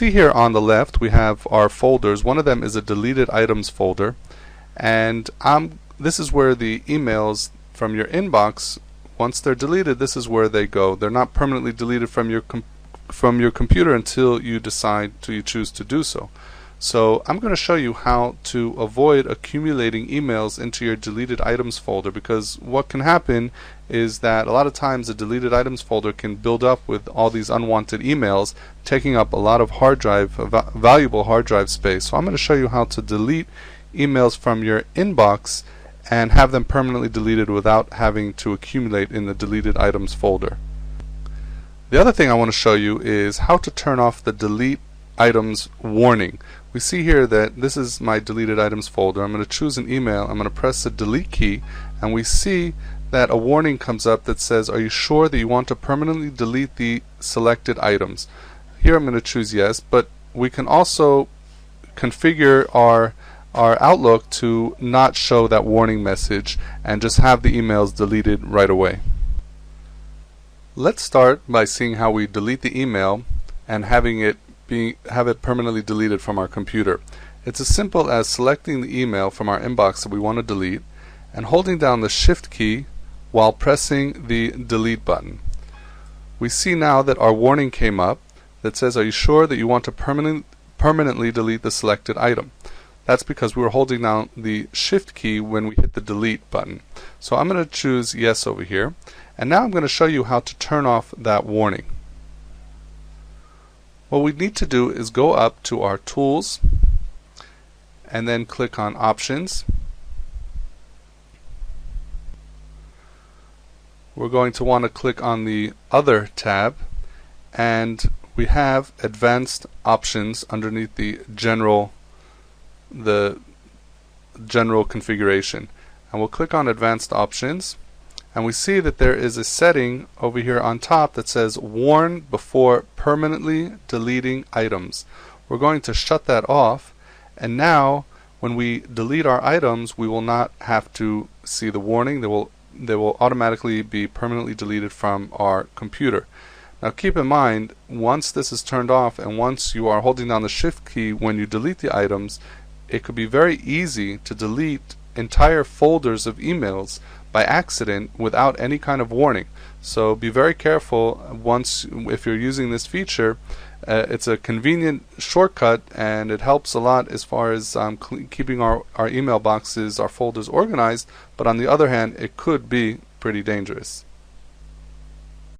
See here on the left we have our folders. One of them is a deleted items folder, and this is where the emails from your inbox, once they're deleted, this is where they go. They're not permanently deleted from your computer until you choose to do so. So I'm going to show you how to avoid accumulating emails into your deleted items folder, because what can happen is that a lot of times the deleted items folder can build up with all these unwanted emails, taking up a lot of valuable hard drive space. So I'm going to show you how to delete emails from your inbox and have them permanently deleted without having to accumulate in the deleted items folder. The other thing I want to show you is how to turn off the delete items warning. We see here that this is my deleted items folder. I'm going to choose an email, I'm going to press the delete key, and we see that a warning comes up that says, are you sure that you want to permanently delete the selected items? Here I'm going to choose yes, but we can also configure our Outlook to not show that warning message and just have the emails deleted right away. Let's start by seeing how we delete the email and have it permanently deleted from our computer. It's as simple as selecting the email from our inbox that we want to delete and holding down the Shift key while pressing the delete button. We see now that our warning came up that says, are you sure that you want to permanently delete the selected item? That's because we were holding down the Shift key when we hit the delete button. So I'm going to choose yes over here, and now I'm going to show you how to turn off that warning. What we need to do is go up to our tools and then click on options. We're going to want to click on the other tab, and we have advanced options underneath the general configuration, and we'll click on advanced options, and we see that there is a setting over here on top that says warn before permanently deleting items. We're going to shut that off, and now when we delete our items we will not have to see the warning. They will automatically be permanently deleted from our computer. Now keep in mind, once this is turned off and once you are holding down the Shift key when you delete the items, it could be very easy to delete entire folders of emails by accident without any kind of warning. So be very careful if you're using this feature. It's a convenient shortcut and it helps a lot as far as keeping our email boxes, our folders organized, but on the other hand it could be pretty dangerous.